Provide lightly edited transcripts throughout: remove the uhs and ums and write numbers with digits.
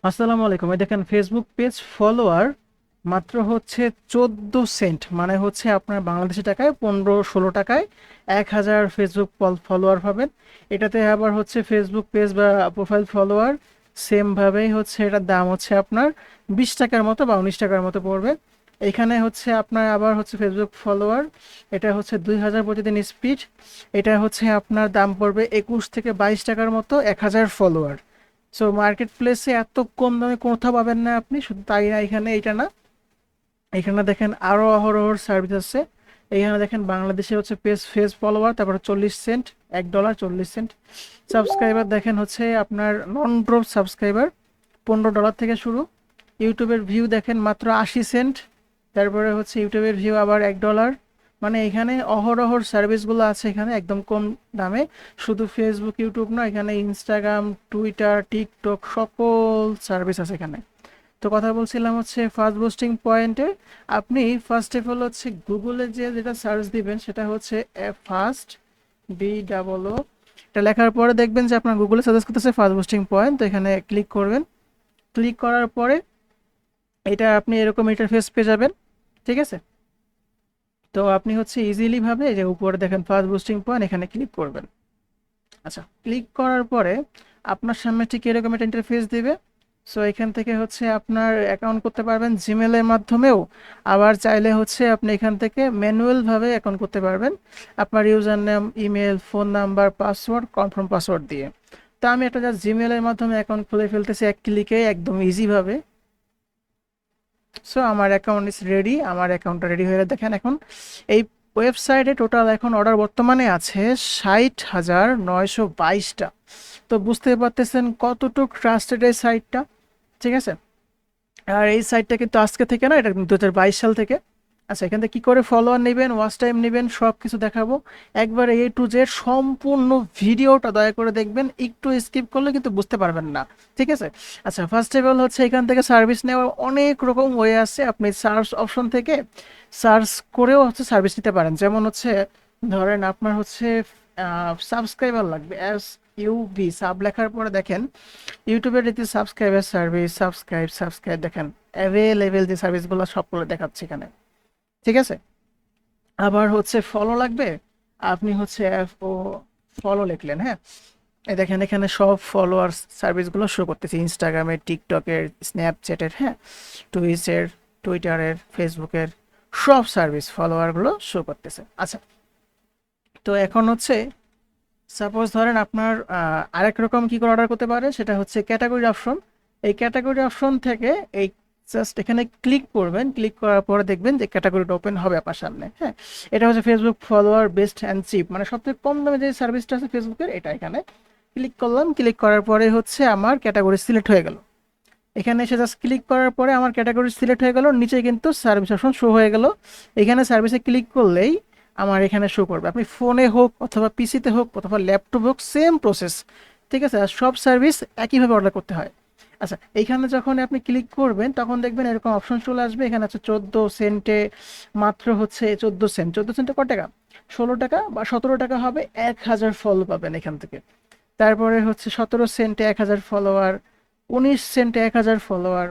আসসালামু আলাইকুম। এই দেখেন ফেসবুক পেজ ফলোয়ার মাত্র হচ্ছে 14 সেন্ট, মানে হচ্ছে আপনার বাংলাদেশি টাকায় 15-16 টাকায় 1,000 ফেসবুক ফলোয়ার পাবেন। এটাতে আবার হচ্ছে ফেসবুক পেজ বা প্রোফাইল ফলোয়ার সেমভাবেই হচ্ছে এটার দাম হচ্ছে আপনার 20 টাকার মতো বা 19 টাকার মতো পড়বে। এখানে হচ্ছে আপনার আবার হচ্ছে ফেসবুক ফলোয়ার, এটা হচ্ছে 2,000 প্রতিদিন স্পিড। এটা হচ্ছে আপনার দাম পড়বে 21 থেকে 22 টাকার মতো 1,000 ফলোয়ার। সো মার্কেট প্লেসে এত কম দামে কোথাও পাবেন না আপনি। শুধু তাই না, এখানে এইটা না, এখানে দেখেন আরও অহরহর সার্ভিস আছে। এইখানে দেখেন বাংলাদেশে হচ্ছে ফেস ফলোয়ার, তারপরে 40 সেন্ট, $1 40 সেন্ট। সাবস্ক্রাইবার দেখেন হচ্ছে আপনার নন ড্রপ সাবস্ক্রাইবার $15 থেকে শুরু। ইউটিউবের ভিউ দেখেন মাত্র 80 সেন্ট, তারপরে হচ্ছে ইউটিউবের ভিউ আবার $1। মানে এখানে অহরহর সার্ভিসগুলো আছে এখানে একদম কম দামে। শুধু ফেসবুক ইউটিউব না, এখানে ইনস্টাগ্রাম, টুইটার, টিকটক সকল সার্ভিস আছে এখানে। তো কথা বলছিলাম হচ্ছে ফার্স্ট বুস্টিং পয়েন্টে। আপনি ফার্স্ট অফ অল হচ্ছে গুগলে যেটা সার্চ দিবেন সেটা হচ্ছে ফার্স্ট BOO, এটা লেখার পরে দেখবেন যে আপনার গুগলে সাজেস্ট করতেছে ফার্স্ট বুস্টিং পয়েন্ট। তো এখানে ক্লিক করবেন। ক্লিক করার পরে এটা আপনি এরকম ইন্টারফেস পেয়ে যাবেন। ঠিক আছে, তো আপনি হচ্ছে ইজিলি ভাবে এই যে উপরে দেখেন ফার্স্ট বুস্টিং পয়েন্ট, এখানে ক্লিক করবেন। আচ্ছা, ক্লিক করার পরে আপনার সামনে ঠিক এরকম একটা ইন্টারফেস দিবে। সো এখান থেকে হচ্ছে আপনার অ্যাকাউন্ট করতে পারবেন জিমেলের মাধ্যমেও, আবার চাইলে হচ্ছে আপনি এখান থেকে ম্যানুয়ালভাবে অ্যাকাউন্ট করতে পারবেন আপনার user name, email, phone number, password, confirm password দিয়ে। তো আমি একটা জাস্ট জিমেলের মাধ্যমে অ্যাকাউন্ট খুলে ফেলতেছি এক ক্লিকে একদম ইজিভাবে। সো আমার অ্যাকাউন্ট ইজ রেডি, আমার অ্যাকাউন্টটা রেডি হয়ে দেখেন এখন এই ওয়েবসাইটে টোটাল এখন অর্ডার বর্তমানে আছে 60,922টা। তো বুঝতে পারতেছেন কতটুক ট্রাস্টেড এই সাইটটা। ঠিক আছে, আর এই সাইটটা কিন্তু আজকে থেকে না, এটা কিন্তু 2022 সাল থেকে। আচ্ছা, এখান থেকে কী করে ফলোয়ার নেবেন, ওয়াচ টাইম নেবেন, সব কিছু দেখাবো একবার A to Z। সম্পূর্ণ ভিডিওটা দয়া করে দেখবেন, একটু স্কিপ করলে কিন্তু বুঝতে পারবেন না। ঠিক আছে, আচ্ছা ফার্স্ট অফ অল হচ্ছে এখান থেকে সার্ভিস নেওয়ার অনেক রকম ওয়ে আছে। আপনি সার্চ অপশন থেকে সার্চ করেও হচ্ছে সার্ভিস নিতে পারেন। যেমন হচ্ছে ধরেন আপনার হচ্ছে সাবস্ক্রাইবার লাগবে, সাব লেখার পরে দেখেন ইউটিউবের রীতি সাবস্ক্রাইবার সার্ভিস, সাবস্ক্রাইব দেখেন অ্যাভেলেবেল যে সার্ভিসগুলো সবগুলো দেখাচ্ছে এখানে। ঠিক আছে, আবার হচ্ছে ফলো লাগবে, আপনি হচ্ছে ও ফলো লিখলেন, হ্যাঁ, এই দেখেন এখানে সব ফলোয়ার্স সার্ভিসগুলো শো করতেছে, ইনস্টাগ্রামের, টিকটকের, স্ন্যাপচ্যাটের, হ্যাঁ, টুইচের, টুইটারের, ফেসবুকের সব সার্ভিস ফলোয়ারগুলো শো করতেছে। আচ্ছা, তো এখন হচ্ছে সাপোজ ধরেন আপনার আরেক রকম কী করে অর্ডার করতে পারে, সেটা হচ্ছে ক্যাটাগরি অপশন। এই ক্যাটাগরি অপশন থেকে এই জাস্ট এখানে ক্লিক করবেন। ক্লিক করার পরে দেখবেন যে ক্যাটাগরিটা ওপেন হবে আপনার সামনে। হ্যাঁ, এটা হচ্ছে Facebook follower best and cheap, মানে সবথেকে কম দামে যে সার্ভিসটা আছে ফেসবুকের, এটা এখানে ক্লিক করলাম। ক্লিক করার পরে হচ্ছে আমার ক্যাটাগরি সিলেক্ট হয়ে গেল। এখানে এসে জাস্ট ক্লিক করার পরে আমার ক্যাটাগরি সিলেক্ট হয়ে গেল, নিচে কিন্তু সার্ভিস অপশন শো হয়ে গেল। এখানে সার্ভিসে ক্লিক করলেই আমার এখানে শো করবে, আপনি ফোনে হোক অথবা পিসিতে হোক অথবা ল্যাপটপ হোক সেম প্রসেস। ঠিক আছে, আর সব সার্ভিস একইভাবে অর্ডার করতে হয়। আচ্ছা, এইখানে যখন আপনি ক্লিক করবেন তখন দেখবেন এরকম অপশন চলে আসবে। এখানে আছে 14 সেন্টে, মাত্র হচ্ছে 14 সেন্ট। 14 সেন্টে কত টাকা? 16 টাকা বা 17 টাকা হবে, 1,000 ফলো পাবেন এখান থেকে। তারপরে হচ্ছে 17 সেন্টে 1,000 ফলোয়ার, 19 সেন্টে 1,000 ফলোয়ার,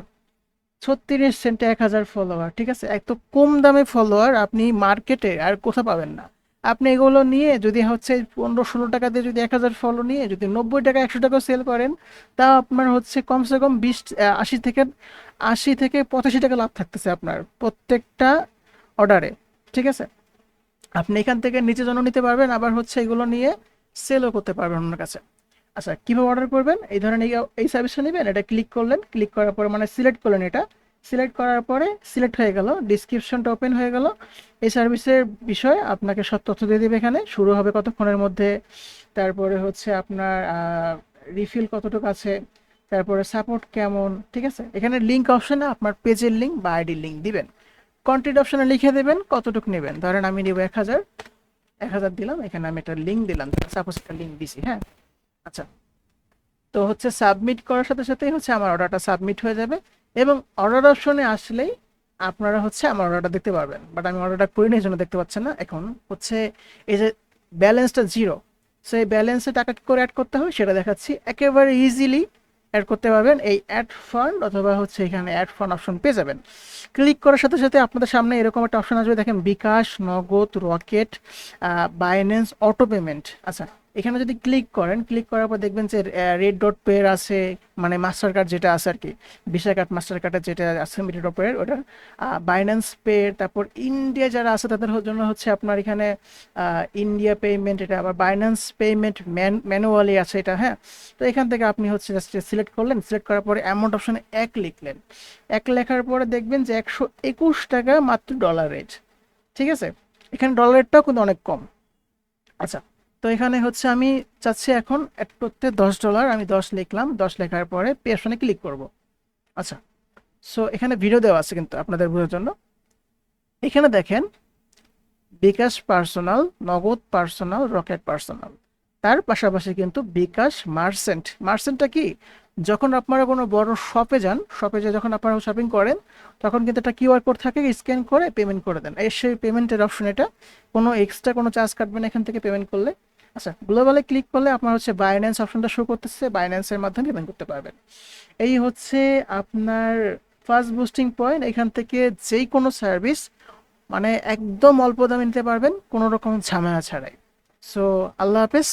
36 সেন্টে 1,000 ফলোয়ার। ঠিক আছে, এত কম দামে ফলোয়ার আপনি মার্কেটে আর কোথাও পাবেন না। আপনি এগুলো নিয়ে যদি হচ্ছে 15-16 টাকা দিয়ে যদি 1,000 ফলো নিয়ে যদি 90 টাকা 100 টাকা সেল করেন, তা আপনার হচ্ছে কমসে কম 80 থেকে 85 টাকা লাভ থাকতেছে আপনার প্রত্যেকটা অর্ডারে। ঠিক আছে, আপনি এখান থেকে নিচে জন্য নিতে পারবেন, আবার হচ্ছে এগুলো নিয়ে সেলও করতে পারবেন অন্যের কাছে। আচ্ছা, কীভাবে অর্ডার করবেন, এই ধরেন এই সার্ভিসটা নেবেন, এটা ক্লিক করলেন। ক্লিক করার পরে মানে সিলেক্ট করলেন, এটা সিলেক্ট করার পরে সিলেক্ট হয়ে গেল, ডিসক্রিপশনটা ওপেন হয়ে গেল। এই সার্ভিসের বিষয়ে আপনাকে সব তথ্য দিয়ে দেবে, এখানে শুরু হবে কতক্ষণের মধ্যে, তারপরে হচ্ছে আপনার রিফিল কতটুকু আছে, তারপরে সাপোর্ট কেমন। ঠিক আছে, এখানে লিঙ্ক অপশানে আপনার পেজের লিঙ্ক বা আইডির লিঙ্ক দিবেন। কন্টেন্ট অপশানে লিখে দেবেন কতটুকু নেবেন, ধরেন আমি নেব 1,000, 1,000 দিলাম, এখানে আমি একটা লিঙ্ক দিলাম, সাপোজ একটা লিঙ্ক দিছি, হ্যাঁ। আচ্ছা, তো হচ্ছে সাবমিট করার সাথে সাথেই হচ্ছে আমার অর্ডারটা সাবমিট হয়ে যাবে, এবং অর্ডার অপশনে আসলেই আপনারা হচ্ছে আমার অর্ডারটা দেখতে পারবেন। বাট আমি অর্ডারটা করিনি, এই জন্য দেখতে পাচ্ছেন না। এখন হচ্ছে এই যে ব্যালেন্সটা জিরো, সো এই ব্যালেন্সে টাকা কী করে অ্যাড করতে হবে সেটা দেখাচ্ছি একেবারে ইজিলি। অ্যাড করতে পারবেন এই অ্যাড ফান্ড, অথবা হচ্ছে এখানে অ্যাড ফান্ড অপশন পেয়ে যাবেন। ক্লিক করার সাথে সাথে আপনাদের সামনে এরকম একটা অপশন আসবে, দেখেন বিকাশ, নগদ, রকেট, বাইন্যান্স, অটো পেমেন্ট। আচ্ছা, এখানে যদি ক্লিক করেন, ক্লিক করার পর দেখবেন যে রেড ডট পের আছে, মানে মাস্টার কার্ড যেটা আছে আর কি, ভিসা কার্ড মাস্টার কার্ডের যেটা আছে রেড ডট পের ওটা, বাইন্যান্স পে, তারপর ইন্ডিয়া যারা আছে তাদের জন্য হচ্ছে আপনার এখানে ইন্ডিয়া পেমেন্ট, এটা আবার বাইন্যান্স পেমেন্ট ম্যানুয়ালি আছে এটা, হ্যাঁ। তো এখান থেকে আপনি হচ্ছে জাস্ট সিলেক্ট করলেন, সিলেক্ট করার পরে অ্যামাউন্ট অপশনে 1 লিখলেন, 1 লেখার পরে দেখবেন যে 121 টাকা মাত্র ডলার রেট, ঠিক আছে। এখানে ডলার রেটটাও কিন্তু অনেক কম। আচ্ছা, তো এখানে হচ্ছে আমি চাচ্ছি এখন অ্যাড করতে $10, আমি 10 লিখলাম, 10 লেখার পরে পে অপশনে ক্লিক করব। আচ্ছা, সো এখানে ভিডিও দেওয়া আছে কিন্তু আপনাদের বোঝার জন্য। এখানে দেখেন বিকাশ পার্সোনাল, নগদ পার্সোনাল, রকেট পার্সোনাল, তার পাশাপাশি কিন্তু বিকাশ মার্চেন্ট। মার্চেন্টটা কি, যখন আপনারা কোনো বড় শপে যান, শপে যে যখন আপনারা শপিং করেন, তখন কিন্তু একটা কিউআর কোড থাকে, স্ক্যান করে পেমেন্ট করে দেন, এই সেই পেমেন্টের অপশন এটা, কোনো এক্সট্রা কোনো চার্জ কাটবে না এখান থেকে পেমেন্ট করলে। আচ্ছা, গ্লোবালে ক্লিক করলে আপনার হচ্ছে বাইন্যান্স অপশনটা শো করতেছে, বাইন্যান্সের মাধ্যমে পেমেন্ট করতে পারবেন। এই হচ্ছে আপনার ফার্স্ট বুস্টিং পয়েন্ট। এখান থেকে যেই কোনো সার্ভিস মানে একদম অল্প দামে নিতে পারবেন কোনো রকম ঝামেলা ছাড়াই। সো আল্লাহ হাফেজ।